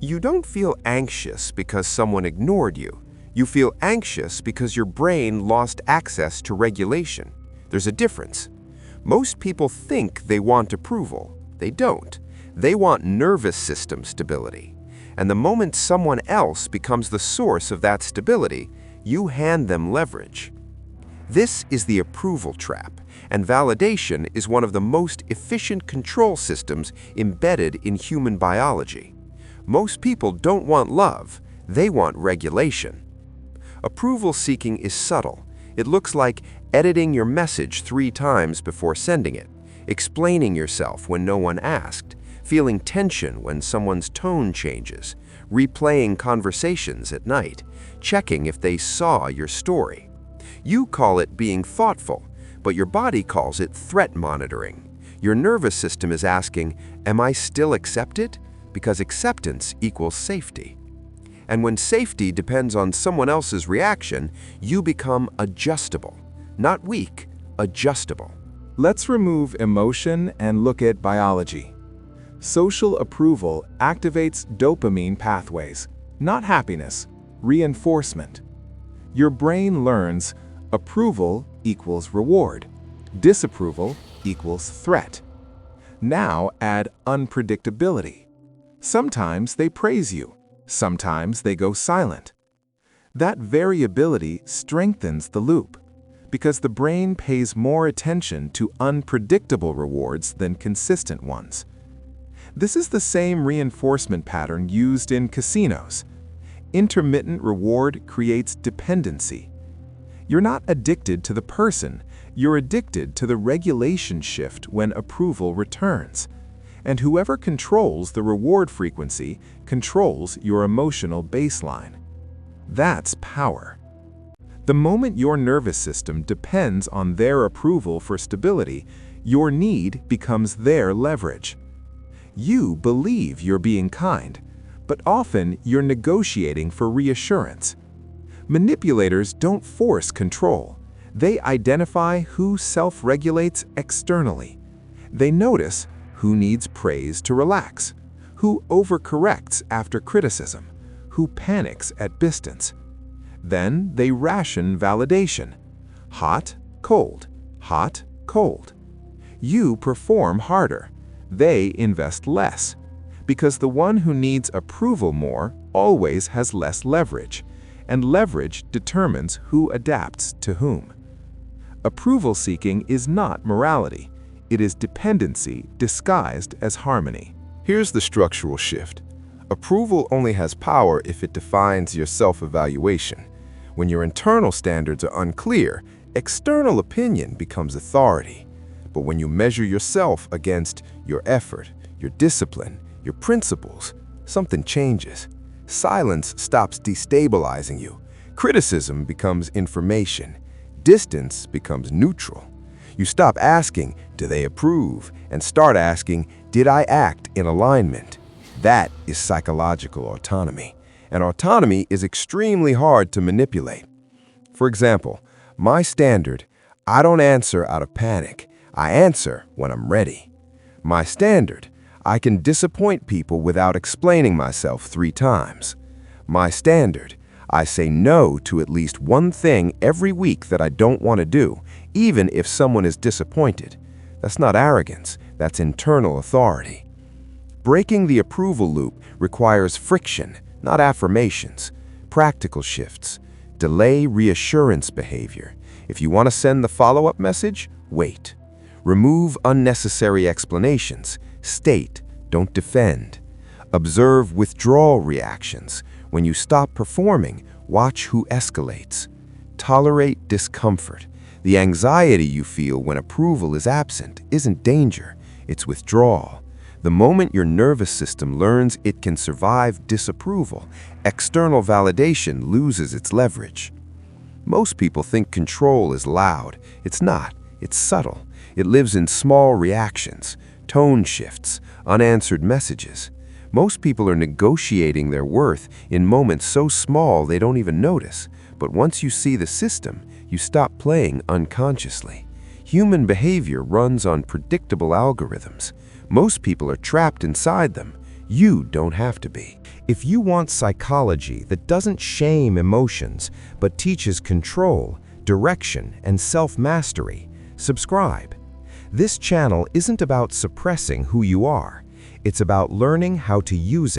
You don't feel anxious because someone ignored you. You feel anxious because your brain lost access to regulation. There's a difference. Most people think they want approval. They don't. They want nervous system stability. And the moment someone else becomes the source of that stability, you hand them leverage. This is the approval trap, and validation is one of the most efficient control systems embedded in human biology. Most people don't want love, they want regulation. Approval seeking is subtle. It looks like editing your message 3 times before sending it, explaining yourself when no one asked, feeling tension when someone's tone changes, replaying conversations at night, checking if they saw your story. You call it being thoughtful, but your body calls it threat monitoring. Your nervous system is asking, am I still accepted? Because acceptance equals safety. And when safety depends on someone else's reaction, you become adjustable. Not weak, adjustable. Let's remove emotion and look at biology. Social approval activates dopamine pathways, not happiness, reinforcement. Your brain learns approval equals reward, disapproval equals threat. Now add unpredictability. Sometimes they praise you, sometimes they go silent. That variability strengthens the loop, because the brain pays more attention to unpredictable rewards than consistent ones. This is the same reinforcement pattern used in casinos. Intermittent reward creates dependency. You're not addicted to the person, you're addicted to the regulation shift when approval returns. And whoever controls the reward frequency controls your emotional baseline. That's power. The moment your nervous system depends on their approval for stability, your need becomes their leverage. You believe you're being kind, but often you're negotiating for reassurance. Manipulators don't force control. They identify who self-regulates externally. They notice who needs praise to relax, who overcorrects after criticism, who panics at distance. Then they ration validation. Hot, cold, hot, cold. You perform harder. They invest less, because the one who needs approval more always has less leverage, and leverage determines who adapts to whom. Approval seeking is not morality. It is dependency disguised as harmony. Here's the structural shift. Approval only has power if it defines your self-evaluation. When your internal standards are unclear, external opinion becomes authority. But when you measure yourself against your effort, your discipline, your principles, something changes. Silence stops destabilizing you. Criticism becomes information. Distance becomes neutral. You stop asking, do they approve? And start asking, did I act in alignment? That is psychological autonomy. And autonomy is extremely hard to manipulate. For example, my standard, I don't answer out of panic. I answer when I'm ready. My standard, I can disappoint people without explaining myself 3 times. My standard, I say no to at least one thing every week that I don't want to do, even if someone is disappointed. That's not arrogance, that's internal authority. Breaking the approval loop requires friction, not affirmations, practical shifts. Delay reassurance behavior. If you want to send the follow-up message, wait. Remove unnecessary explanations. State, don't defend. Observe withdrawal reactions. When you stop performing, watch who escalates. Tolerate discomfort. The anxiety you feel when approval is absent isn't danger, it's withdrawal. The moment your nervous system learns it can survive disapproval, external validation loses its leverage. Most people think control is loud. It's not. It's subtle. It lives in small reactions, tone shifts, unanswered messages. Most people are negotiating their worth in moments so small they don't even notice. But once you see the system, you stop playing unconsciously. Human behavior runs on predictable algorithms. Most people are trapped inside them. You don't have to be. If you want psychology that doesn't shame emotions, but teaches control, direction, and self-mastery, subscribe. This channel isn't about suppressing who you are. It's about learning how to use it